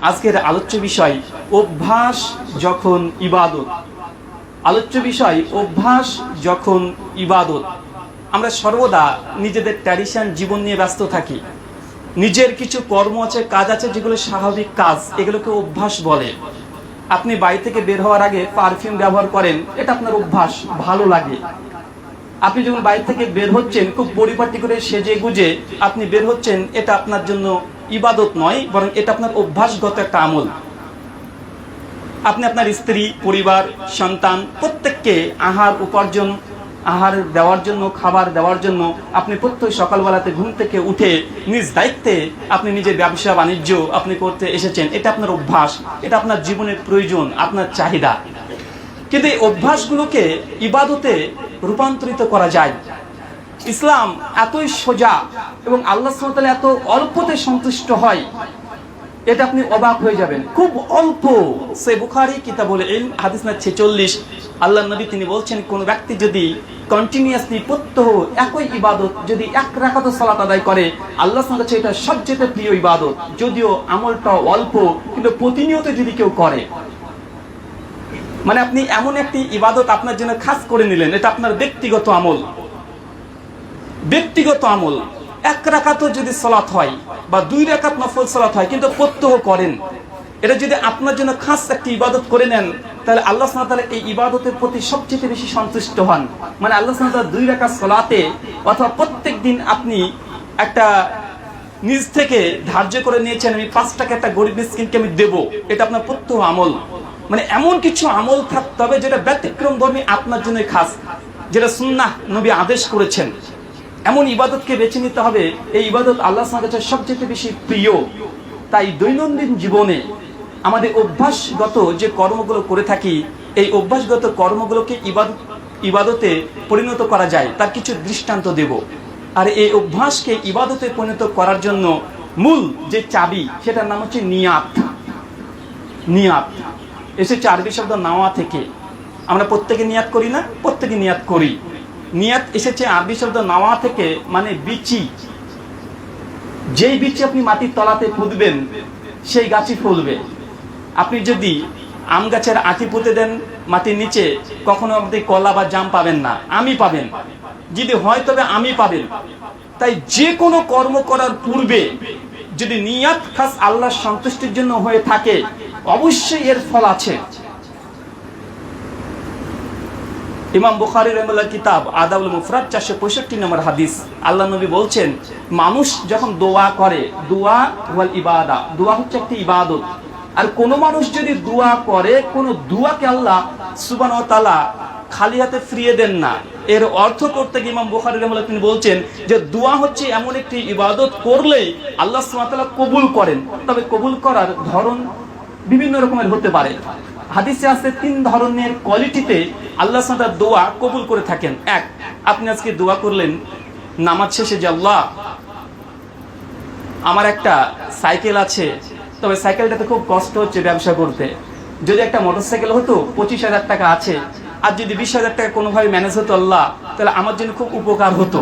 আজকের আলোচ্য বিষয় অভ্যাস যখন ইবাদত। আলোচ্য বিষয় অভ্যাস যখন ইবাদত। আমরা সর্বদা নিজেদের ট্র্যাডিশন জীবন নিয়ে ব্যস্ত থাকি। নিজের কিছু কর্ম আছে, কাজ আছে, যেগুলো স্বাভাবিক কাজ, এগুলোকে অভ্যাস বলে। আপনি বাড়ি থেকে বের হওয়ার আগে পারফিউম ব্যবহার করেন, এটা আপনার অভ্যাস, ভালো লাগে। আপনি যখন বাইরে থেকে বের হচ্ছেন, খুব পরিপাটি করে সেজে গুজে আপনি বের হচ্ছেন, এটা আপনার জন্য ইবাদত নয়, বরং এটা আপনার অভ্যাসগত একটা আমল। আপনি আপনার স্ত্রী, পরিবার, সন্তান প্রত্যেককে আহার দেওয়ার জন্য, খাবার দেওয়ার জন্য আপনি প্রত্যেক সকালবেলাতে ঘুম থেকে উঠে নিজ দায়িত্বে আপনি নিজের ব্যবসা বাণিজ্য আপনি করতে এসেছেন। এটা আপনার অভ্যাস, এটা আপনার জীবনের প্রয়োজন, আপনার চাহিদা। কিন্তু এই অভ্যাসগুলোকে ইবাদতে রূপান্তরিত করা যায়। ইসলাম এতই সোজা এবং আল্লাহ সুবহানাহু ওয়া তাআলা এত অল্পতে সন্তুষ্ট হয়, এটা আপনি অবাক হয়ে যাবেন। খুব অল্প। সহিহ বুখারী কিতাবুল ইলম হাদিস নম্বর 46, আল্লাহর নবী তিনি বলছেন, কোন ব্যক্তি যদি কন্টিনিউয়াসলি প্রত্যহ একই ইবাদত যদি এক রাকাত সালাত আদায় করে, আল্লাহ সুবহানাহু ওয়া তাআলা এটা সবচেয়ে প্রিয় ইবাদত। যদিও আমলটা অল্প, কিন্তু প্রতিনিয়ত যদি কেউ করে, মানে আপনি এমন একটি ইবাদত আপনার জন্য খাস করে নিলেন, এটা আপনার ব্যক্তিগত আমল। ব্যক্তিগত আমল এক রাকাতও যদি সালাত হয় বা 2 রাকাত নফল সালাত হয়, কিন্তু প্রত্যহ করেন, এটা যদি আপনার জন্য খাস একটি ইবাদত করে নেন, তাহলে আল্লাহ সুবহানাহু ওয়া তাআলা এই ইবাদতের প্রতি সবচেয়ে বেশি সন্তুষ্ট হন। মানে আল্লাহ সুবহানাহু ওয়া তাআলা 2 রাকাত সালাতে অথবা প্রত্যেক দিন আপনি একটা নিজ থেকে ধার্য করে নিয়েছেন, আমি 5 টাকা একটা গরিব মিসকিনকে আমি দেব, এটা আপনার প্রত্যহ আমল। মানে এমন কিছু আমল থাকতে হবে যেটা ব্যতিক্রম ধর্মী, আপনার জন্য খাস, যেটা সুন্নাহ নবী আদেশ করেছেন। এমন ইবাদতকে বেছে নিতে হবে, এই ইবাদত আল্লাহ সুবহানাহু ওয়া তাআলার সবচেয়ে বেশি প্রিয়। তাই দৈনন্দিন জীবনে আমাদের অভ্যাসগত যে কর্মগুলো করে থাকি, এই অভ্যাসগত কর্মগুলোকে ইবাদতে পরিণত করা যায়, তার কিছু দৃষ্টান্ত দেব। আর এই অভ্যাসকে ইবাদতে পরিণত করার জন্য মূল যে চাবি, সেটার নাম হচ্ছে নিয়াত। নিয়াত এসেছে আরবি শব্দ নাওয়া থেকে। আমরা প্রত্যেকে নিয়াত করি না? প্রত্যেকে নিয়াত করি। নিয়াত এসেছে আরবি শব্দ নাওয়া থেকে, মানে বিচি। যেই বিচি আপনি মাটির তলাতে পুঁতবেন, সেই গাছই ফলবে। আপনি যদি আম গাছের আঁটি পুঁতে দেন মাটির নিচে, কখনো আপনি কলা বা জাম পাবেন না, আমি পাবেন। যদি হয় তবে আমি পাবেন। তাই যে কোনো কর্ম করার পূর্বে যদি নিয়াত খাস আল্লাহর সন্তুষ্টির জন্য হয়ে থাকে, অবশ্যই এর ফল আছে। ইমাম বুখারী রাহিমাহুল্লাহ কিতাব আদাবুল মুফরাদ 465 নম্বর হাদিস, আল্লাহ নবী বলছেন, মানুষ যখন দোয়া করে, দোয়া ওয়াল ইবাদা, দোয়া হচ্ছে একটি ইবাদত। আর কোন মানুষ যদি দোয়া করে, কোন দোয়াকে আল্লাহ সুবহানাহু ওয়া তাআলা খালি হাতে ফিরিয়ে দেন না। এর অর্থ করতে গিয়ে ইমাম বুখারী রাহিমাহুল্লাহ তিনি বলছেন যে দোয়া হচ্ছে এমন একটি ইবাদত করলেই আল্লাহ সুবহানাহু ওয়া তাআলা কবুল করেন। তবে কবুল করার ধরন বিভিন্ন রকমের হতে পারে। হাদিসে আছে 3 ধরনের কোয়ালিটিতে আল্লাহ সুবহানাহু ওয়া তাআলা দোয়া কবুল করে থাকেন। এক, আপনি আজকে দোয়া করলেন নামাজ শেষে যে আল্লাহ, আমার একটা সাইকেল আছে, তবে সাইকেলটাতে খুব কষ্ট হচ্ছে ব্যবসা করতে। যদি একটা মোটরসাইকেল হতো, 25,000 টাকা আছে, আর যদি 20,000 টাকা কোনোভাবে ম্যানেজ হতো আল্লাহ, তাহলে আমার জন্য খুব উপকার হতো।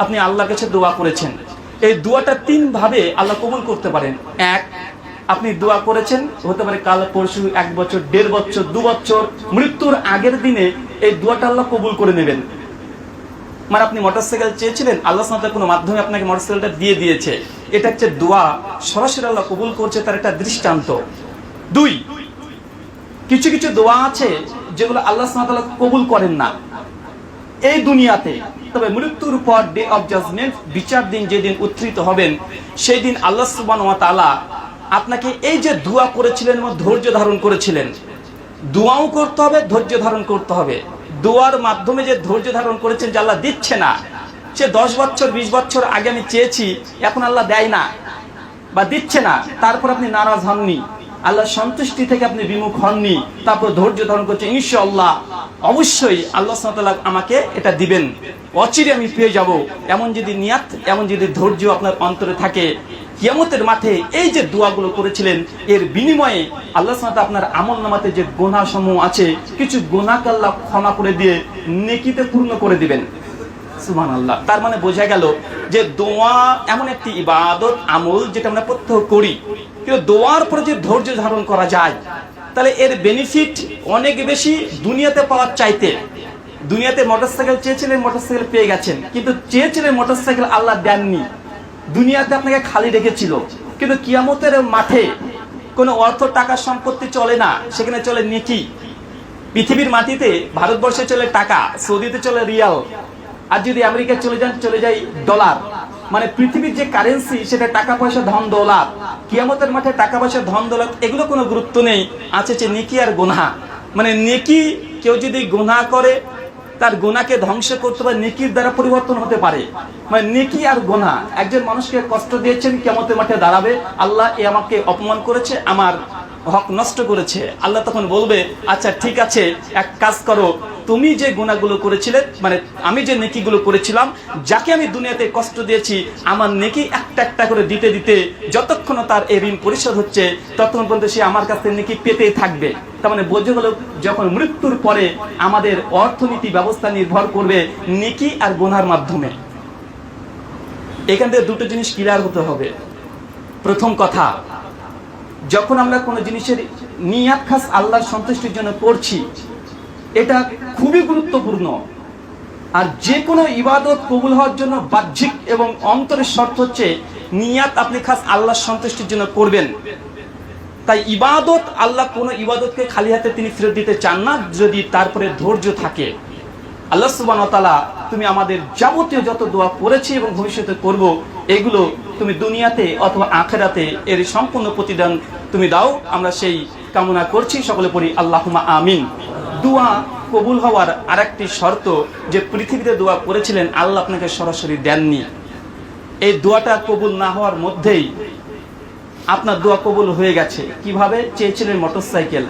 আপনি আল্লাহর কাছে দোয়া করেছেন। এই দোয়াটা 3 ভাবে আল্লাহ কবুল করতে পারেন। এক, আপনি দোয়া করেছেন, হতে পারে কাল, পরশু, 1 বছর, 1.5 বছর, 2 বছর, মৃত্যুর আগের দিনে এই দোয়াটা আল্লাহ কবুল করে নেবেন। মানে আপনি মোটরসাইকেল চেয়েছিলেন, আল্লাহ সুবহানাহু ওয়া তাআলা কোনো মাধ্যমে আপনাকে মোটরসাইকেলটা দিয়ে দিয়েছে। এটা হচ্ছে দোয়া, সরাসরি আল্লাহ কবুল করছে, তার একটা দৃষ্টান্ত। 2, কিছু কিছু দোয়া আছে যেগুলো আল্লাহ সুবহানাহু ওয়া তাআলা কবুল করেন না এই দুনিয়াতে, তবে মৃত্যুর পর, ডে অফ জাজমেন্ট, বিচার দিন, যেদিন উত্থিত হবেন, সেই দিন আল্লাহ সুবহানাহু ওয়া তাআলা আপনাকে এই যে দোয়া করেছিলেন এবং ধৈর্য ধারণ করেছিলেন, দোয়াও করতে হবে, ধৈর্য ধারণ করতে হবে। দোয়ার মাধ্যমে যে ধৈর্য ধারণ করেছেন, যে আল্লাহ দিচ্ছে না, সে 10 বছর 20 বছর আগে আমি চেয়েছি, এখন আল্লাহ দেয় না বা দিচ্ছে না, তারপর আপনি নারাজ হননি, আল্লাহর সন্তুষ্টি থেকে আপনি বিমুখ হননি, তারপর ধৈর্য ধারণ করছেন, ইনশাআল্লাহ অবশ্যই আল্লাহ সুবহানাহু ওয়া তাআলা আমাকে এটা দিবেন, অচিরে আমি পেয়ে যাব। এমন যদি নিয়াত, এমন যদি ধৈর্য আপনার অন্তরে থাকে, কিয়ামতের মাঠে এই যে দোয়াগুলো করেছিলেন, এর বিনিময়ে আল্লাহ সুবহানাহু ওয়া তাআলা আপনার আমলনামাতে যে গুনাহসমূহ আছে, কিছু গুনাহকে আল্লাহ ক্ষমা করে দিয়ে নেকিতে পূর্ণ করে দিবেন। সুবহানাল্লাহ। তার মানে বোঝা গেল যে দোয়া এমন একটি ইবাদত আমল যেটা আমরা প্রত্যহ করি, কিন্তু দোয়ার পরে যে ধৈর্য ধারণ করা যায়, তাহলে এর বেনিফিট অনেক বেশি দুনিয়াতে পাওয়ার চাইতে। দুনিয়াতে মোটরসাইকেল চেয়েছিলেন, মোটরসাইকেল পেয়ে গেছেন, কিন্তু চেয়েছিলেন মোটরসাইকেল, আল্লাহ দেননি। দুনিয়াতে আপনাকে খালি রেখেছিল, কিন্তু কিয়ামতের মাঠে কোনো অর্থ টাকা সম্পত্তি চলে না, সেখানে চলে নেকি। পৃথিবীর মাটিতে ভারতবর্ষে চলে টাকা, সৌদিতে চলে রিয়াল, আর যদি আমেরিকায় চলে যান চলে যায় ডলার। মানে পৃথিবীর যে কারেন্সি সেটা টাকা পয়সা ধন দৌলত। কিয়ামতের মাঠে টাকা পয়সা ধন দৌলত এগুলো কোনো গুরুত্ব নেই, আছে যে নেকি আর গুনাহ। মানে নেকি, কেউ যদি গুনাহ করে তার গুনাহকে ধ্বংস করতে পারে, নেকির দ্বারা পরিবর্তন হতে পারে। মানে নেকি আর গুনাহ, একজন মানুষকে কষ্ট দিয়েছেন, কিয়ামতের মাঠে দাঁড়াবে, আল্লাহ এ আমাকে অপমান করেছে, আমার হক নষ্ট করেছে। আল্লাহ তখন বলবে, আচ্ছা ঠিক আছে, এক কাজ করো, তুমি যে গুনাহগুলো করেছিলে, মানে আমি যে নেকিগুলো করেছিলাম, যাকে আমি দুনিয়াতে কষ্ট দিয়েছি, আমার নেকি একটা একটা করে দিতে দিতে যতক্ষণ তার এই ঋণ পরিশোধ হচ্ছে, ততক্ষণ পর্যন্ত সে আমার কাছে নেকি পেতেই থাকবে। তার মানে বোঝা গেল, যখন মৃত্যুর পরে আমাদের অর্থনীতি ব্যবস্থা নির্ভর করবে নেকি আর গুনাহর মাধ্যমে। এখান থেকে দুটো জিনিস ক্লিয়ার হতে হবে। প্রথম কথা, যখন আমরা কোনো জিনিসের নিয়াত খাস আল্লাহর সন্তুষ্টির জন্য করছি, এটা খুবই গুরুত্বপূর্ণ। আর যে কোনো ইবাদত কবুল হওয়ার জন্য বাহ্যিক এবং অন্তরের শর্ত হচ্ছে নিয়াত আপনি খাস আল্লাহর সন্তুষ্টির জন্য করবেন। তাই ইবাদত, আল্লাহ কোনো ইবাদতকে খালি হাতে তিনি ফেরত দিতে চান না, যদি তারপরে ধৈর্য থাকে। আল্লাহ সুবহানাহু ওয়া তাআলা, তুমি আমাদের যাবতীয় যত দোয়া করেছি এবং ভবিষ্যতে করব, এগুলো তুমি দুনিয়াতে অথবা আখিরাতে এর সম্পূর্ণ প্রতিদান তুমি দাও, আমরা সেই কামনা করছি। সকলে পড়ি আল্লাহুম্মা আমিন। দোয়া কবুল হওয়ার আরেকটি শর্ত, যে পৃথিবীতে দোয়া করেছিলেন, আল্লাহ আপনাকে সরাসরি দেননি। এই দোয়াটা কবুল না হওয়ার মধ্যেই আপনার দোয়া কবুল হয়ে গেছে। কিভাবে? চেয়েছিলেন মোটরসাইকেল,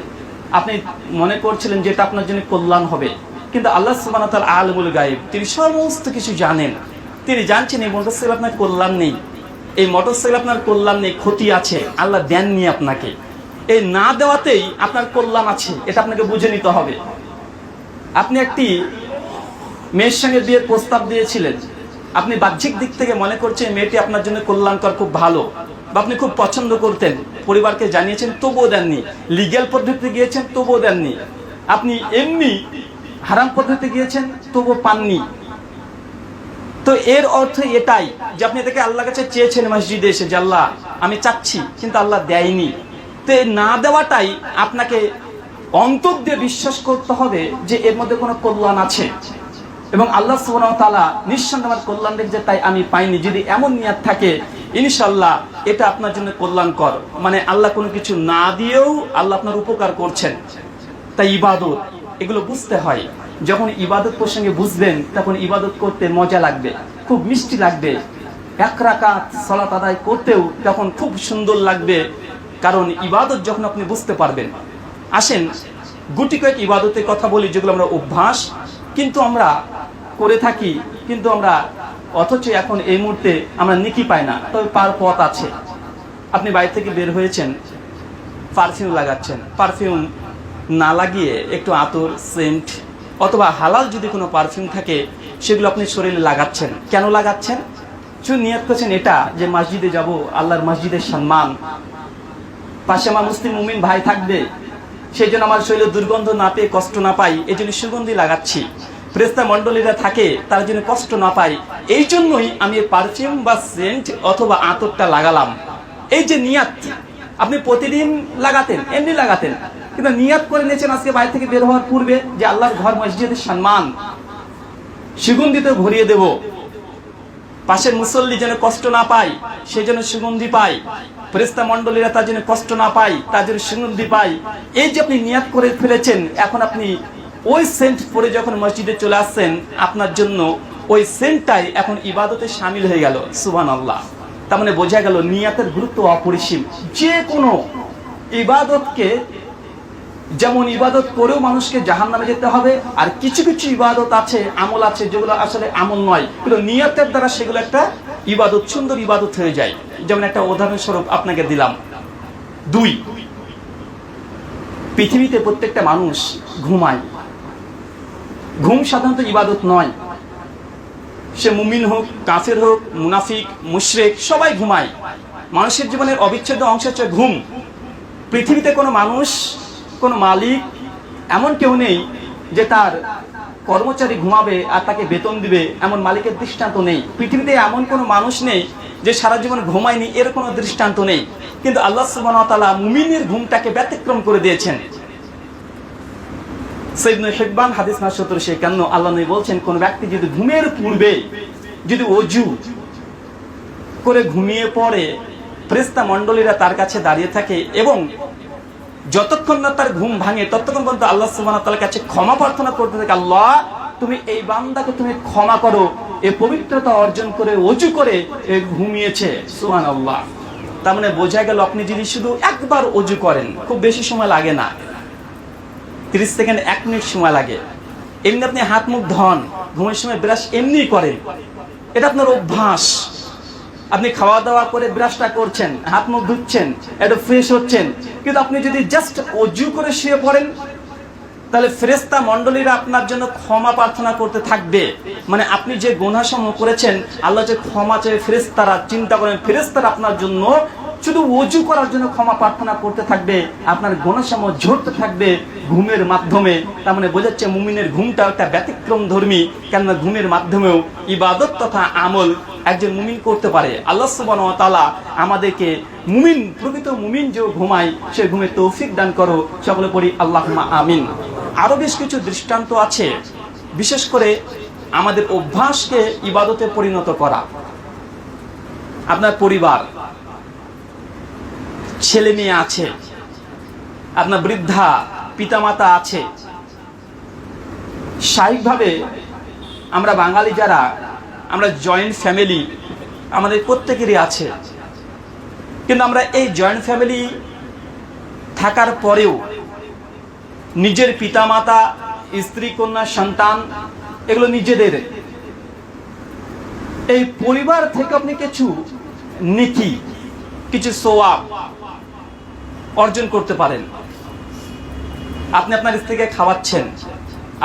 আপনি মনে করছিলেন যেটা আপনার জন্য কল্যাণ হবে, কিন্তু আল্লাহ সুবহানাহু ওয়া তাআলা আলিমুল গায়ব, তিনি সমস্ত কিছু জানেন। তিনি জানছেন এই মোটরসাইকেল আপনার কল্যাণ নেই, এই মোটরসাইকেল আপনার কল্যাণ নেই, ক্ষতি আছে, আল্লাহ দেননি আপনাকে। এই না দেওয়াতেই আপনার কল্যাণ আছে, এটা আপনাকে বুঝে নিতে হবে। আপনি একটি মেয়ের সঙ্গে বিয়ের প্রস্তাব দিয়েছিলেন, আপনি বাহ্যিক দিক থেকে মনে করছেন মেয়েটি আপনার জন্য কল্যাণকর, খুব ভালো, বা আপনি খুব পছন্দ করতেন, পরিবারকে জানিয়েছেন তবুও দেননি, লিগ্যাল পদ্ধতিতে গিয়েছেন তবুও দেননি, আপনি এমনি হারাম পদ্ধতিতে গিয়েছেন তবুও পাননি। তো এর অর্থ এটাই যে আপনি এটাকে আল্লাহর কাছে চেয়েছেন মসজিদে এসে, যে আল্লাহ আমি চাচ্ছি, কিন্তু আল্লাহ দেয়নি। তো এই না দেওয়াটাই আপনাকে অন্তর দিয়ে বিশ্বাস করতে হবে যে এর মধ্যে কোনো কল্যাণ আছে, এবং আল্লাহ সুবহানাহু ওয়া তাআলা নিঃসন্দেহে আমার কল্যাণ রেখেছে, তাই আমি পাইনি। যদি এমন নিয়াত থাকে, ইনশাআল্লাহ এটা আপনার জন্য কল্যাণকর। মানে আল্লাহ কোনো কিছু না দিয়েও আল্লাহ আপনার উপকার করছেন। তাই ইবাদত, এগুলো বুঝতে হয়। যখন ইবাদত প্রসঙ্গে বুঝবেন, তখন ইবাদত করতে মজা লাগবে, খুব মিষ্টি লাগবে। এক রাকাত সালাত আদায় করতেও তখন খুব সুন্দর লাগবে, কারণ ইবাদত যখন আপনি বুঝতে পারবেন। আসেন গুটি কয়েক ইবাদতের কথা বলি, যেগুলো আমরা অভ্যাস কিন্তু আমরা করে থাকি, কিন্তু আমরা অথচ এখন এই মুহূর্তে আমরা নেকি পাই না। তবে পার পথ আছে। আপনি বাইরে থেকে বের হয়েছেন, পারফিউম লাগাচ্ছেন, পারফিউম না লাগিয়ে একটু আতর, সেন্ট অথবা হালাল যদি কোনো পারফিউম থাকে, সেগুলো আপনি শরীরে লাগাচ্ছেন। কেন লাগাচ্ছেন? শুধু নিয়ত করছেন এটা, যে মসজিদে যাব, আল্লাহর মসজিদের সম্মান, পাশে আমার মুসলিম মুমিন ভাই থাকবে, সেই জন্য আমার শরীরে দুর্গন্ধ না পেয়ে কষ্ট না পাই, এই জন্য সুগন্ধি লাগাচ্ছি। ফেরেশতা মণ্ডলীরা থাকে, তার জন্য কষ্ট না পাই, এই জন্যই আমি পারফিউম বা সেন্ট অথবা আতরটা লাগালাম। এই যে নিয়াত, আপনি প্রতিদিন লাগাতেন, এমনি লাগাতেন, কিন্তু নিয়াত করে নিয়েছেন আজকে বাইরে থেকে বের হওয়ার পূর্বে, যে আল্লাহর ঘর মসজিদের সম্মান, সুগন্ধিতে ভরিয়ে দেব, পাশের মুসল্লি যেন কষ্ট না পায় সেই জন্য সুগন্ধি পায়, ফেরেশতা মণ্ডলীরা তার জন্য কষ্ট না পায়, তার জন্য সুগন্ধি পায়। এই যে আপনি নিয়াত করে ফেলেছেন, এখন আপনি ওই সেন্ট পরে যখন মসজিদে চলে আসছেন, আপনার জন্য ওই সেন্টটাই এখন ইবাদতে শামিল হয়ে গেল। সুবহানাল্লাহ। তার মানে বোঝা গেল নিয়াতের গুরুত্ব অপরিসীম। যে কোনো ইবাদতকে, যেমন ইবাদত করেও মানুষকে জাহান্নামে যেতে হবে, আর কিছু কিছু ইবাদত আছে, আমল আছে, যেগুলো আসলে আমল নয়, কিন্তু নিয়তের দ্বারা সেগুলো একটা ইবাদত, সুন্দর ইবাদত হয়ে যায়। যেমন একটা উদাহরণস্বরূপ আপনাকে দিলাম। 2, পৃথিবীতে প্রত্যেকটা মানুষ ঘুমায়। ঘুম সাধারণত ইবাদত নয়, সে মুমিন হোক, কাফের হোক, মুনাফিক, মুশরিক, সবাই ঘুমায়। মানুষের জীবনের অবিচ্ছেদ্য অংশ হচ্ছে ঘুম। পৃথিবীতে কোনো মানুষ, কোনো মালিক এমন কেউ নেই যে তার কর্মচারী ঘুমাবে আর তাকে বেতন দিবে, এমন মালিকের দৃষ্টান্ত নেই। পৃথিবীতে এমন কোনো মানুষ নেই যে সারা জীবন ঘুমায়নি, এর কোনো দৃষ্টান্ত নেই। কিন্তু আল্লাহ সুবহানাহু ওয়া তাআলা মুমিনের ঘুমটাকে ব্যতিক্রম করে দিয়েছেন। সঈদ ইবনে হিব্বান হাদিস 957 আল্লাহ নবী বলছেন, কোন ব্যক্তি যদি ঘুমের পূর্বে যদি ওযু করে ঘুমিয়ে পড়ে, ফেরেশতা মণ্ডলীরা তার কাছে দাঁড়িয়ে থাকে এবং যতক্ষণ না তার ঘুম ভাঙে ততক্ষণ পর্যন্ত আল্লাহ সুবহানাহু ওয়া তাআলার কাছে ক্ষমা প্রার্থনা করতে থাকে, আল্লাহ তুমি এই বান্দাকে তুমি ক্ষমা করো, এই পবিত্রতা অর্জন করে ওযু করে ঘুমিয়েছে। সুবহানাল্লাহ। তার মানে বোঝা গেল আপনি যদি শুধু একবার ওযু করেন, খুব বেশি সময় লাগে না, 30 সেকেন্ড 1 মিনিট সময় লাগে। এমনি আপনি হাত মুখ ধন, ঘুমের সময় ব্রাশ এমনি করেন, এটা আপনার অভ্যাস। আপনি খাওয়া দাওয়া করে ব্রাশটা করছেন, হাত মুখ ধুচ্ছেন, একটু ফ্রেশ হচ্ছেন, কিন্তু আপনি যদি জাস্ট ওযু করে শুয়ে পড়েন, তাহলে ফেরেশতা মণ্ডলীরা আপনার জন্য ক্ষমা প্রার্থনা করতে থাকবে। মানে আপনি যে গুনাহসমূহ করেছেন, আল্লাহ যে ক্ষমা চেয়ে ফেরেশতারা চিন্তা করেন, ফেরেশতারা আপনার জন্য শুধু ওযু করার জন্য ক্ষমা প্রার্থনা করতে থাকবে, আপনার গুনাহসমূহ ঝরতে থাকবে ঘুমের মাধ্যমে। তার মানে বোঝাচ্ছে মুমিনের ঘুমটা একটা ব্যতিক্রম ধর্মী, কেননা ঘুমের মাধ্যমেও ইবাদত তথা আমল একজন মুমিন করতে পারে। আল্লাহ সুবহানাহু ওয়া তাআলা আমাদেরকে মুমিন, প্রকৃত মুমিন যে ঘুমায় সে ঘুমে তৌফিক দান করো। সকলে পড়ি আল্লাহুম্মা আমিন। আরো বেশ কিছু দৃষ্টান্ত আছে, বিশেষ করে আমাদের অভ্যাসকে ইবাদতে পরিণত করা। আপনার পরিবার, ছেলে মেয়ে আছে, আপনার বৃদ্ধা পিতামাতা আছে। স্বাভাবিকভাবে আমরা বাঙালি যারা, আমরা জয়েন্ট ফ্যামিলি আমাদের প্রত্যেকেরই আছে, কিন্তু আমরা এই জয়েন্ট ফ্যামিলি থাকার পরেও নিজের পিতামাতা, স্ত্রী, কন্যা, সন্তান এগুলো নিজেদের, এই পরিবার থেকে আপনি কিছু নেকি, কিছু সওয়াব অর্জন করতে পারেন। আপনি আপনার স্ত্রীকে খাওয়াচ্ছেন,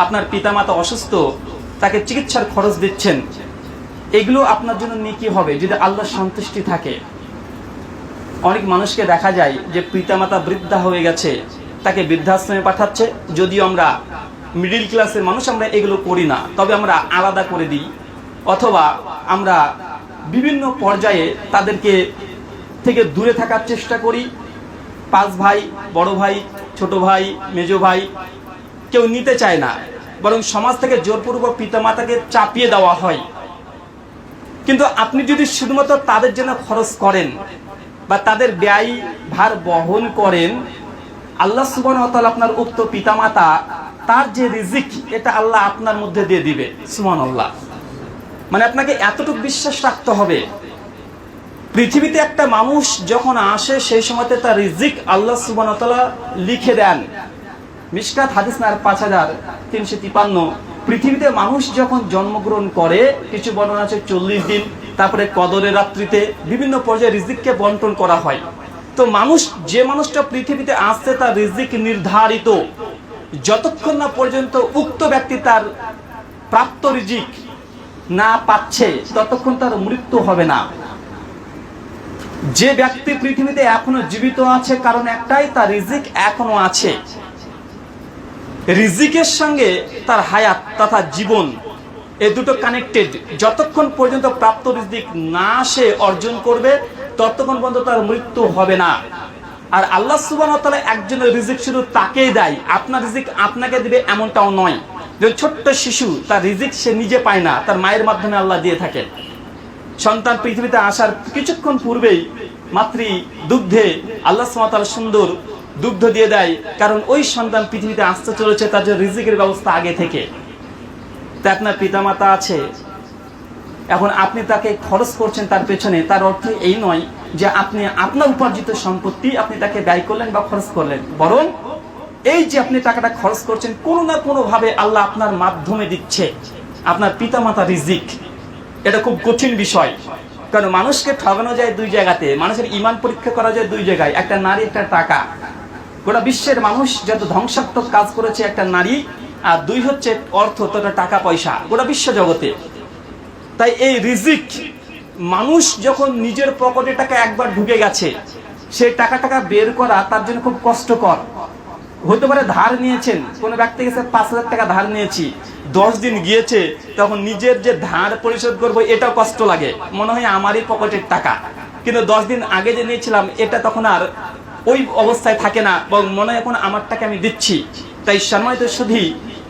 আপনার পিতামাতা অসুস্থ, তাকে চিকিৎসার খরচ দিচ্ছেন, এগুলো আপনার জন্য নেকি হবে যদি আল্লাহর সন্তুষ্টি থাকে। অনেক মানুষকে দেখা যায় যে পিতামাতা বৃদ্ধা হয়ে গেছে, তাকে বৃদ্ধাশ্রমে পাঠাচ্ছে। যদিও আমরা মিডিল ক্লাসের মানুষ, আমরা এগুলো করি না, তবে আমরা আলাদা করে দিই, অথবা আমরা বিভিন্ন পর্যায়ে তাদেরকে থেকে দূরে থাকার চেষ্টা করি। 5 ভাই, বড় ভাই, ছোট ভাই, মেজো ভাই, কেউ নিতে চায় না, বরং সমাজ থেকে জোরপূর্বক পিতামাতাকে চাপিয়ে দেওয়া হয়। কিন্তু আপনি যদি শুধুমাত্র তাদের জন্য খরচ করেন বা তাদের ব্যয় ভার বহন করেন, আল্লাহ সুবহানাহু ওয়া তাআলা আপনার উক্ত পিতামাতা তার যে রিজিক, এটা আল্লাহ আপনার মধ্যে দিয়ে দিবে। সুবহানাল্লাহ। মানে আপনাকে এতটুকু বিশ্বাস রাখতে হবে, পৃথিবীতে একটা মানুষ যখন আসে সেই সময়তে তার রিজিক আল্লাহ সুবহানাহু ওয়া তাআলা লিখে দেন। মিশকাত হাদিস নাম্বার 5353। পৃথিবীতে মানুষ যখন জন্মগ্রহণ করে, কিছু বর্ণনা আছে 40 দিন, তারপরে কদরের রাত্রিতে বিভিন্ন পর্যায়ে রিজিককে বন্টন করা হয়। তো মানুষ, যে মানুষটা পৃথিবীতে আসছে তার রিজিক নির্ধারিত, যতক্ষণ না পর্যন্ত উক্ত ব্যক্তি তার প্রাপ্ত রিজিক না পাচ্ছে ততক্ষণ তার মৃত্যু হবে না। যে ব্যক্তি পৃথিবীতে এখনো জীবিত আছে, কারণ একটাই, তার রিজিক এখনো আছে। রিজিকের সঙ্গে তার হায়াত তথা জীবন, এই দুটো কানেক্টেড। যতক্ষণ পর্যন্ত প্রাপ্ত রিজিক না সে অর্জন করবে ততক্ষণ পর্যন্ত তার মৃত্যু হবে না। আর আল্লাহ সুবহানাহু ওয়া তাআলা একজনের রিজিক শুধু তাকেই দেয়, আপনার রিজিক আপনাকে দিবে এমনটাও নয়। যে ছোট্ট শিশু, তার রিজিক সে নিজে পায় না, তার মায়ের মাধ্যমে আল্লাহ দিয়ে থাকে। সন্তান পৃথিবীতে আসার কিছুক্ষণ পূর্বেই মাতৃ দুগ্ধে আল্লাহ সুবহানাহু ওয়া তাআলা সুন্দর দুগ্ধ দিয়ে দেয়, কারণ ওই সন্তান পৃথিবীতে আসতে চলেছে, তার জন্য রিজিকের ব্যবস্থা আগে থেকে। তা আপনার পিতামাতা আছে, এখন আপনি তাকে খরচ করছেন তার পেছনে, তার অর্থ এই নয় যে আপনি আপনার উপার্জিত সম্পত্তি আপনি তাকে ব্যয় করলেন বা খরচ করলেন, বরং এই যে আপনি টাকাটা খরচ করছেন কোনো না কোনো ভাবে আল্লাহ আপনার মাধ্যমে দিচ্ছে আপনার পিতামাতা রিজিক। এটা খুব কঠিন বিষয়, কারণ মানুষকে ঠগানো যায় 2 জায়গাতে, মানুষের ঈমান পরীক্ষা করা যায় 2 জায়গায়, একটা নারী, একটা টাকা। গোটা বিশ্বের মানুষ যত ধ্বংসাত্মক কাজ করেছে, একটা নারী, আর 2 হচ্ছে অর্থ তথা টাকা পয়সা, গোটা বিশ্ব জগতে। তাই এই রিজিক মানুষ যখন নিজের পকেটে টাকা একবার ঢুকে গেছে, সেই টাকা বের করা তার জন্য খুব কষ্টকর। হতে পারে ধার নিয়েছেন, কোনো ব্যক্তি কাছে 5,000 টাকা ধার নিয়েছি, 10 দিন গিয়েছে, তখন নিজের যে ধার পরিশোধ করবো এটাও কষ্ট লাগে, মনে হয় আমারই পকেটের টাকা। কিন্তু 10 দিন আগে যে নিয়েছিলাম এটা তখন আর ওই অবস্থায় থাকে না, এবং মনে হয় এখন আমার টাকা আমি দিচ্ছি। তাই সম্মানিত সুধী,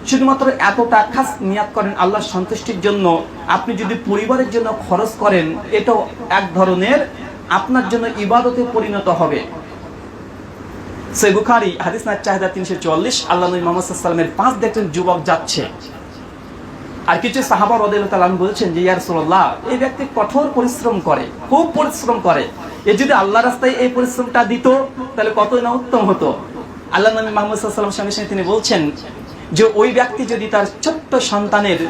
শুধুমাত্র এতটা খাস নিয়াত করেন আল্লাহর সন্তুষ্টির জন্য। আপনি যদি পরিবারের জন্য খরচ করেন, এটাও এক ধরনের আপনার জন্য ইবাদতে পরিণত হবে। সহিহ বুখারী হাদিস নাম্বার 4344, আল্লাহ নবী মুহাম্মদ সাল্লাল্লাহু আলাইহি ওয়াসাল্লামের পাশ দেখেন যুবক যাচ্ছে, আর কিছু সাহাবা রাদিয়াল্লাহু তাআলা বলছেন যে ইয়া রাসূলুল্লাহ, এই ব্যক্তি কঠোর পরিশ্রম করে, খুব পরিশ্রম করে, এ যদি আল্লাহর রাস্তায় এই পরিশ্রমটা দিত তাহলে কতই না উত্তম হতো। আল্লাহ নবী মুহাম্মদ সাল্লাল্লাহু আলাইহি ওয়াসাল্লামের সঙ্গে তিনি বলছেন যে ওই ব্যক্তি যদি তার ছোট্ট সন্তানের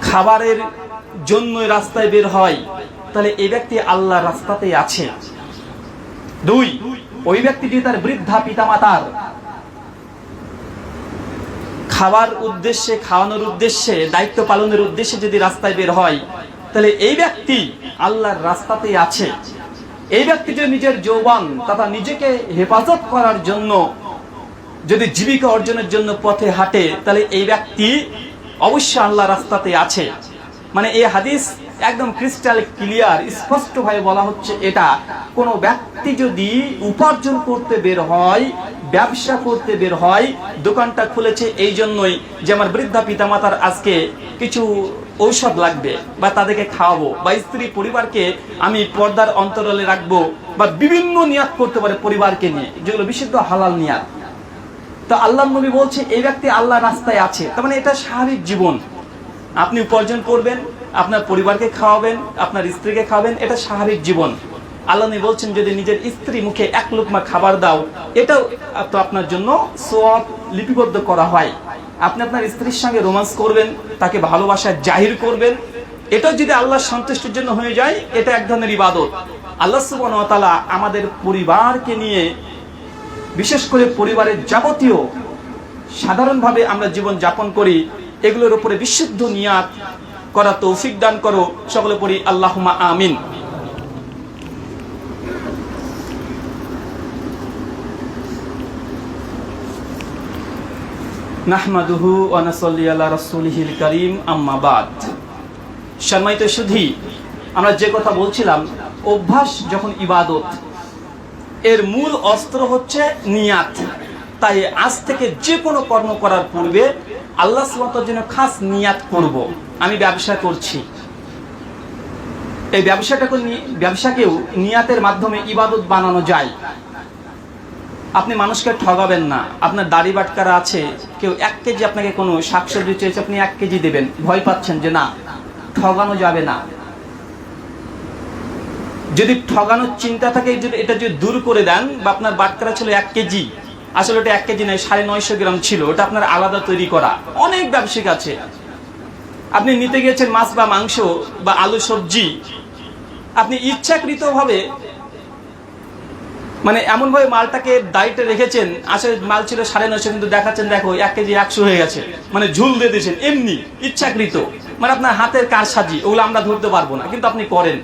খাবারের জন্য রাস্তায় বের হয়, তাহলে এই ব্যক্তি আল্লাহর রাস্তাতেই আছে। 2, ওই ব্যক্তি যদি তার বৃদ্ধা পিতামাতার খাবার উদ্দেশ্যে, খাওয়ানোর উদ্দেশ্যে, দায়িত্ব পালনের উদ্দেশ্যে যদি রাস্তায় বের হয়, তাহলে এই ব্যক্তি আল্লাহর রাস্তাতেই আছে। এই ব্যক্তি যদি নিজের যৌবন তথা নিজেকে হেফাজত করার জন্য যদি জীবিকা অর্জনের জন্য পথে হাঁটে, তাহলে এই ব্যক্তি অবশ্যই আল্লাহর রাস্তাতে আছে। মানে এই হাদিস একদম ক্রিস্টাল ক্লিয়ার, স্পষ্টভাবে বলা হচ্ছে এটা কোন ব্যক্তি যদি উপার্জন করতে বের হয়, ব্যবসা করতে বের হয়, দোকানটা খুলেছে এই জন্যই যে আমার বৃদ্ধা পিতামাতার আজকে কিছু ঔষধ লাগবে, বা তাদেরকে খাওয়াবো, বা স্ত্রী পরিবারকে আমি পর্দার অন্তরালে রাখবো, বা বিভিন্ন নিয়াত করতে পারে পরিবারকে নিয়ে, যেগুলো বিশুদ্ধ হালাল নিয়াত। তো আল্লাহ নবী বলছে এই ব্যক্তি আল্লাহর রাস্তায় আছে। তার মানে এটা স্বাভাবিক জীবন, আপনি উপার্জন করবেন, আপনার পরিবারকে খাওয়াবেন, আপনার স্ত্রীকে খাওয়াবেন, এটা স্বাভাবিক জীবন। আল্লাহ নবী বলছেন যদি নিজের স্ত্রী মুখে 1 লুকমা খাবার দাও, এটাও তো আপনার জন্য সওয়াব লিপিবদ্ধ করা হয়। আপনি আপনার স্ত্রীর সঙ্গে রোমান্স করবেন, তাকে ভালোবাসা জাহির করবেন, এটাও যদি আল্লাহর সন্তুষ্টির জন্য হয়ে যায়, এটা এক ধরনের ইবাদত। আল্লাহ সুবহানাহু ওয়া তাআলা আমাদের পরিবারকে নিয়ে, বিশেষ করে পরিবারের যাবতীয় সাধারণভাবে আমরা জীবন যাপন করি, এগুলোর উপরে বিশুদ্ধ নিয়াত করা তৌফিক দান করো। সকলে পড়ি আল্লাহুম্মা আমিন। নাহমাদুহু ওয়া নাসাল্লি আলা রাসূলিহিল কারীম, আম্মা বাদ। সম্মানিত সুধী, আমরা যে কথা বলছিলাম, অভ্যাস যখন ইবাদত, এর মূল অস্ত্র হচ্ছে নিয়াত। তাই আজ থেকে যে কোনো কর্ম করার পূর্বে আল্লাহ সুবহানাহু ওয়া তাআলার জন্য খাস নিয়াত করব। আমি ব্যবসা করছি, এই ব্যবসাকেও নিয়াতের মাধ্যমে ইবাদত বানানো যায়। আপনি মানুষকে ঠগাবেন না। আপনার দাড়ি বাটকারা আছে, কেউ 1 কেজি আপনাকে কোনো শাকসবজি চেয়েছে, আপনি 1 কেজি দেবেন, ভয় পাচ্ছেন যে না, ঠগানো যাবে না। যদি ঠগানোর চিন্তা থাকে, এটা যদি দূর করে দেন, বা আপনার বাটকারা ছিল 1 কেজি, আসলে ওটা 1 কেজি নয়, 950 গ্রাম ছিল, ওটা আপনার আলাদা তৈরি করা। অনেক ব্যবসায়িক আছে, আপনি নিতে গিয়েছেন মাছ বা মাংস বা আলু সবজি, আপনি ইচ্ছাকৃতভাবে মানে এমন ভাবে মালটাকে দায়িত্বে রেখেছেন, আসলে মাল ছিল 950, কিন্তু দেখাচ্ছেন দেখো 1 কেজি 100 হয়ে গেছে, মানে ঝুল দিয়ে দিয়েছেন এমনি ইচ্ছাকৃত। মানে আপনার হাতের কারসাজি, ওগুলো আমরা ধরতে পারবো না, কিন্তু আপনি করেন।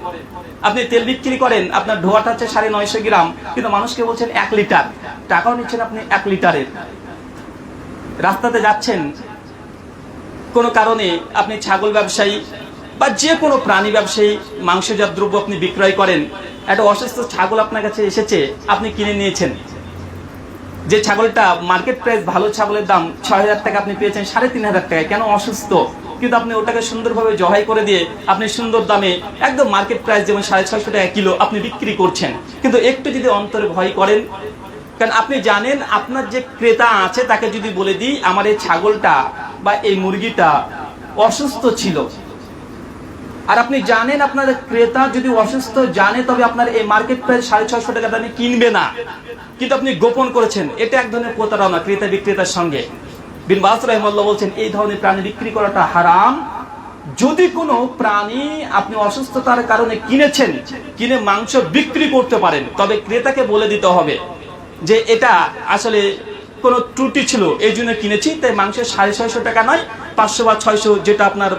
আপনি তেল বিক্রি করেন, আপনার ঢোয়াটা হচ্ছে 950 গ্রাম, কিন্তু মানুষকে বলছেন 1 লিটার, টাকাও নিচ্ছেন আপনি 1 লিটারের। রাস্তাতে যাচ্ছেন, কোনো কারণে আপনি ছাগল ব্যবসায়ী বা যে কোনো প্রাণী ব্যবসায়ী, মাংসজাত দ্রব্য আপনি বিক্রয় করেন, একটা অসুস্থ ছাগল আপনার কাছে এসেছে, আপনি কিনে নিয়েছেন। যে ছাগলটা মার্কেট প্রাইস, ভালো ছাগলের দাম 6000 টাকা, আপনি পেয়েছেন 3500 টাকায়। কেন? অসুস্থ। কিন্তু আপনি ওটাকে সুন্দরভাবে জবাই করে দিয়ে আপনি সুন্দর দামে, একদম মার্কেট প্রাইস যেমন 650 টাকা কিলো, আপনি বিক্রি করছেন। কিন্তু একটু যদি অন্তরে ভয় করেন, কারণ আপনি জানেন আপনার যে ক্রেতা আছে তাকে যদি বলে দিই আমার এই ছাগলটা বা এই মুরগিটা অসুস্থ ছিল, আর আপনি জানেন আপনার ক্রেতা যদি অসুস্থ জানে, তবে আপনার এই মার্কেট প্রাইস 650 টাকা দামে কিনবে না, কিন্তু আপনি গোপন করেছেন, এটা এক ধরনের প্রতারণা ক্রেতা বিক্রেতার সঙ্গে। বিন বাজ রাহিমাহুল্লাহ বলছেন এই ধরনের প্রাণী বিক্রি করাটা হারাম। যদি কোনো প্রাণী আপনি অসুস্থতার কারণে কিনেছেন, কিনে মাংস বিক্রি করতে পারেন, তবে ক্রেতাকে বলে দিতে হবে যে এটা আসলে কোনো ত্রুটি ছিল, এই জন্য কিনেছি, তাই মাংসের 650 টাকা নয় 500 বা 600, যেটা আপনার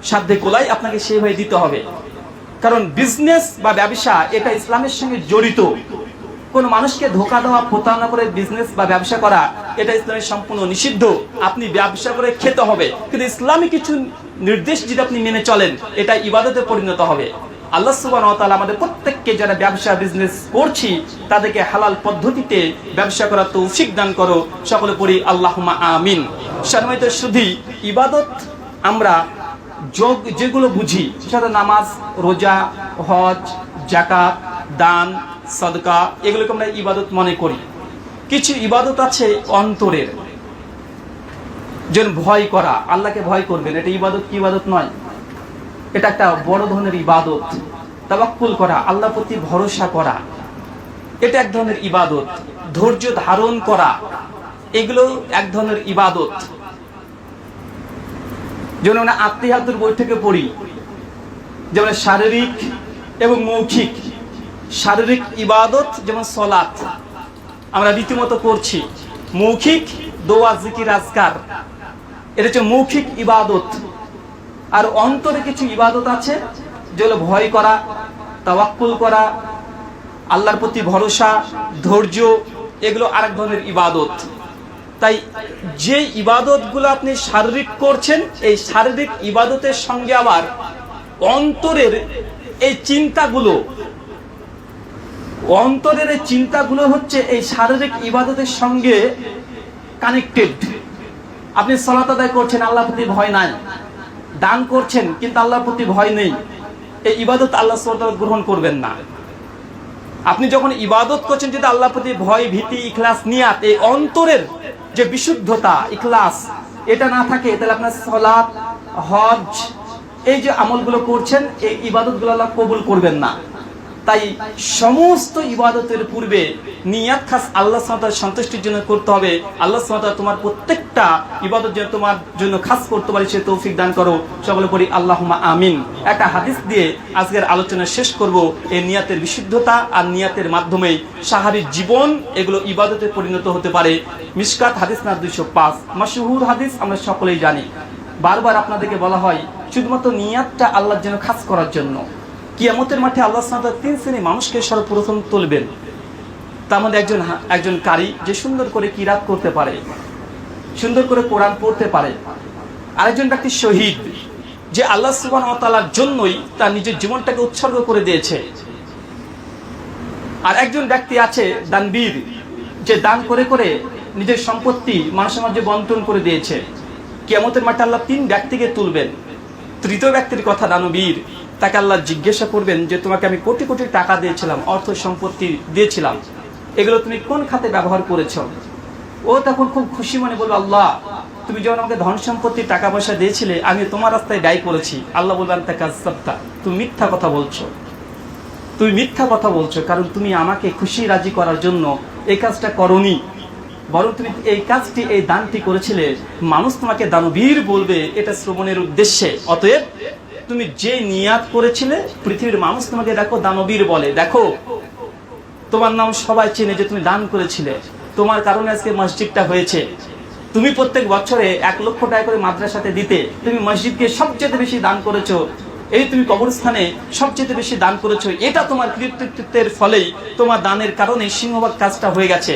সাধ্যে কোলাই আপনাকে সেইভাবে দিতে হবে। কারণ বিজনেস বা ব্যবসা এটা ইসলামের সঙ্গে জড়িত। কোন মানুষকে ধোকা দেওয়া, প্রতারণা করে বিজনেস বা ব্যবসা করা এটা ইসলামের সম্পূর্ণ নিষিদ্ধ। আপনি ব্যবসা করে খেতে হবে, কিন্তু ইসলামী কিছু নির্দেশ যদি আপনি মেনে চলেন এটা ইবাদতে পরিণত হবে। আল্লাহ সুবহানাহু ওয়া তাআলা আমাদের প্রত্যেককে যারা ব্যবসা বিজনেস করছি তাদেরকে হালাল পদ্ধতিতে ব্যবসা করার তৌফিক দান করো। সকলে পড়ি আল্লাহুম্মা আমিন। সম্মানিত সুধী, ইবাদত আমরা যেগুলো বুঝি সেটা নামাজ, রোজা, হজ, যাকাত, দান, সাদকা, এগুলোকে আমরা ইবাদত মনে করি। কিছু ইবাদত আছে অন্তরের, যেন ভয় করা, আল্লাহকে ভয় করবেন, এটা ইবাদত কি ইবাদত নয়? এটা একটা বড় ধরনের ইবাদত। তাওয়াক্কুল করা, আল্লাহর প্রতি ভরসা করা, এটা এক ধরনের ইবাদত। ধৈর্য ধারণ করা, এগুলো এক ধরনের ইবাদত। যেমন আমরা আত্মীয়াতুর বই থেকে পড়ি, যেমন শারীরিক এবং মৌখিক। শারীরিক ইবাদত যেমন সালাত আমরা রীতিমতো করছি, মৌখিক দোয়া, জিকির, আজকার, এটা হচ্ছে মৌখিক ইবাদত। আর অন্তরে কিছু ইবাদত আছে যেগুলো ভয় করা, তাওয়াক্কুল করা, আল্লাহর প্রতি ভরসা, ধৈর্য, এগুলো আরেক ধরনের ইবাদত। তাই যে ইবাদতগুলো আপনি শারীরিক করছেন, এই শারীরিক ইবাদতের সঙ্গে আবার অন্তরের এই চিন্তাগুলো, অন্তরের এই চিন্তাগুলো হচ্ছে এই শারীরিক ইবাদতের সঙ্গে কানেক্টেড। আপনি সালাত আদায় করছেন, আল্লাহর প্রতি ভয় নাই, দান করছেন কিন্তু আল্লাহর প্রতি ভয় নেই, এই ইবাদত আল্লাহ সুবহানাহু ওয়া তাআলা গ্রহণ করবেন না। আপনি যখন ইবাদত করছেন যদি আল্লাহর প্রতি ভয়, ভীতি, ইখলাস, নিয়াত, এই অন্তরের যে বিশুদ্ধতা, ইখলাস, এটা না থাকে তাহলে আপনার সালাত, হজ, এই যে আমলগুলো করছেন এই ইবাদতগুলো আল্লাহ কবুল করবেন না। তাই সমস্ত ইবাদতের পূর্বে নিয়াত খাস আল্লাহ সুবহানাহু ওয়া তাআলার সন্তুষ্টির জন্য করতে হবে। আল্লাহ সুবহানাহু ওয়া তাআলা তোমার প্রত্যেকটা ইবাদত যেন তোমার জন্য খাস করতে পারি সে তৌফিক দান করো। সকলে পড়ি আল্লাহুম্মা আমিন। একটা হাদিস দিয়ে আজকের আলোচনা শেষ করব। এই নিয়াতের বিশুদ্ধতা আর নিয়াতের মাধ্যমে সাহাবীর জীবন এগুলো ইবাদতে পরিণত হতে পারে। মিশকাত হাদিস না 205, মাশহুর হাদিস, আমরা সকলেই জানি। বারবার আপনাদেরকে বলা হয় শুধুমাত্র নিয়াতটা আল্লাহর জন্য খাস করার জন্য। কিয়ামতের মাঠে আল্লাহ সুবহানাহু ওয়া তাআলা তিন শ্রেণীর মানুষকে সর্বপ্রথম তুলবেন। তার মধ্যে একজন কারি, যে সুন্দর করে কিরাত করতে পারে, সুন্দর করে কোরআন পড়তে পারে। আরেকজন ব্যক্তি শহীদ, যে আল্লাহ সুবহানাহু ওয়া তাআলার জন্যই তার নিজের জীবনটাকে উৎসর্গ করে দিয়েছে। আর একজন ব্যক্তি আছে দানবীর, যে দান করে করে নিজের সম্পত্তি মানুষের মাঝে বন্টন করে দিয়েছে। কিয়ামতের মাঠে আল্লাহ তিন ব্যক্তিকে তুলবেন। তৃতীয় ব্যক্তির কথা দানবীর, তাকে আল্লাহ জিজ্ঞাসা করবেন যে তোমাকে আমি কোটি কোটি টাকা দিয়েছিলাম, অর্থ সম্পত্তি দিয়েছিলাম, এগুলো তুমি কোন খাতে ব্যবহার করেছো? ও তখন খুব খুশি মনে বলবে, আল্লাহ তুমি যখন আমাকে ধন সম্পত্তি টাকা পয়সা দিয়েছিলে আমি তোমার রাস্তায় ব্যয় করেছি। আল্লাহ বলবেন তুমি মিথ্যা কথা বলছো, তুমি মিথ্যা কথা বলছো, কারণ তুমি আমাকে খুশি রাজি করার জন্য এই কাজটা করনি, বরং তুমি এই কাজটি, এই দানটি করেছিলে মানুষ তোমাকে দানবীর বলবে এটা শ্রবণের উদ্দেশ্যে। অতএব তুমি যে নিয়াত করেছিলে পৃথিবীর মানুষ তোমাকে দেখো দানবীর বলে, দেখো তোমার নাম সবাই চেনে যে তুমি দান করেছিলে, তোমার কারণে আজকে মসজিদটা হয়েছে। তুমি প্রত্যেক বছরে 1 লক্ষ টাকা করে মাদ্রাসাতে দিতে, তুমি মসজিদকে সবচেয়ে বেশি দান করেছো, এই তুমি কবরস্থানে সবচেয়ে বেশি দান করেছো, এটা তোমার কৃতিত্বের ফলেই, তোমার দানের কারণে সিংহভাগ কাজটা হয়ে গেছে।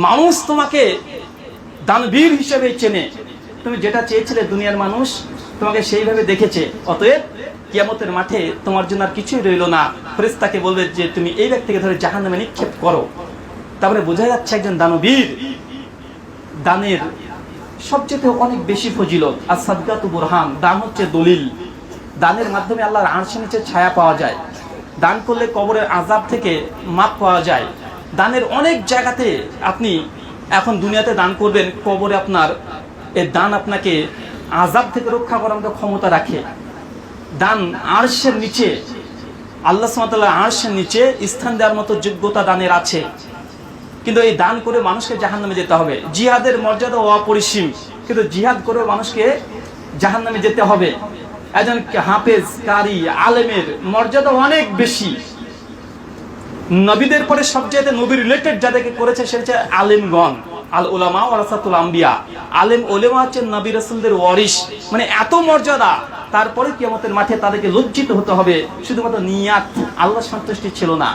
মানুষ তোমাকে দানবীর হিসেবে চেনে, তুমি যেটা চেয়েছিলে দুনিয়ার মানুষ তোমাকে সেইভাবে দেখেছে। অতএব কিয়ামতের মাঠে তোমার জন্য আর কিছুই রইল না। ফেরেশতাকে বলবে যে তুমি এই ব্যক্তিকে ধরে জাহান্নামে নিক্ষেপ করো। তারপরে বোঝা যাচ্ছে একজন দানবীর দানের সবচেয়ে অনেক বেশি ফজিলত। আর সাদকাতু বুরহান, দান হচ্ছে দলিল। দানের মাধ্যমে আল্লাহর আরশের নিচে ছায়া পাওয়া যায়। দান করলে কবরের আযাব থেকে মাপ পাওয়া যায়। দানের অনেক জায়গাতে আপনি এখন দুনিয়াতে দান করবেন, কবরে আপনার এই দান আপনাকে আযাব থেকে রক্ষা করার মতো ক্ষমতা রাখে। দান আরশের নিচে, আল্লাহ সুবহানাহু ওয়া তাআলা আরশের নিচে স্থান দেওয়ার মতো যোগ্যতা দানের আছে। কিন্তু এই দান করে মানুষকে জাহান্নামে যেতে হবে। জিহাদের মর্যাদা অপরিসীম, কিন্তু জিহাদ করে মানুষকে জাহান্নামে যেতে হবে। একজন হাফেজ, কারি, আলেমের মর্যাদা অনেক বেশি। নবীদের পরে সবচেয়ে নবী রিলেটেড যাদেরকে করেছে সেটা হচ্ছে আলেমগণ। আল উলামা ওয়ারাসাতুল আম্বিয়া, আলেম ওলেমা হচ্ছে নবী রাসূলদের ওয়ারিস, মানে এত মর্যাদা। তারপরে কিয়ামতের মাঠে তাদেরকে লজ্জিত হতে হবে। শুধুমাত্র নিয়াত, আল্লাহ সন্তুষ্টি ছিল না,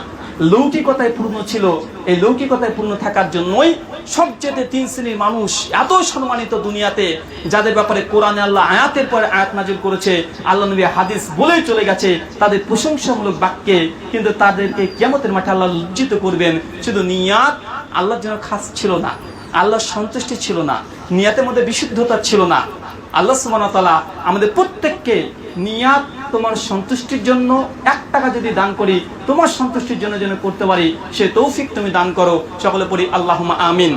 লৌকিকতায় পূর্ণ ছিল। এই লৌকিকতায় পূর্ণ থাকার জন্যই সবচেয়ে 3 শ্রেণীর মানুষ এত সম্মানিত দুনিয়াতে, যাদের ব্যাপারে কোরআনে আল্লাহ আয়াতের পরে আয়াত নাযিল করেছে, আল্লাহ নবী হাদিস বলেই চলে গেছে তাদের প্রশংসামূলক বাক্যে, কিন্তু তাদেরকে কিয়ামতের মাঠে আল্লাহ লজ্জিত করবেন। শুধু নিয়াত আল্লাহর জন্য খাস ছিল না, আল্লাহর সন্তুষ্টি ছিল না, নিয়াতের মধ্যে বিশুদ্ধতা ছিল না। আল্লাহ সুবহানাহু ওয়া তাআলা আমাদের প্রত্যেককে নিয়াত তোমার সন্তুষ্টির জন্য 1 টাকা যদি দান করি, তোমার সন্তুষ্টির জন্য যেন করতে পারি, সে তৌফিক তুমি দান করো। সকলে পড়ি আল্লাহুম্মা আমিন।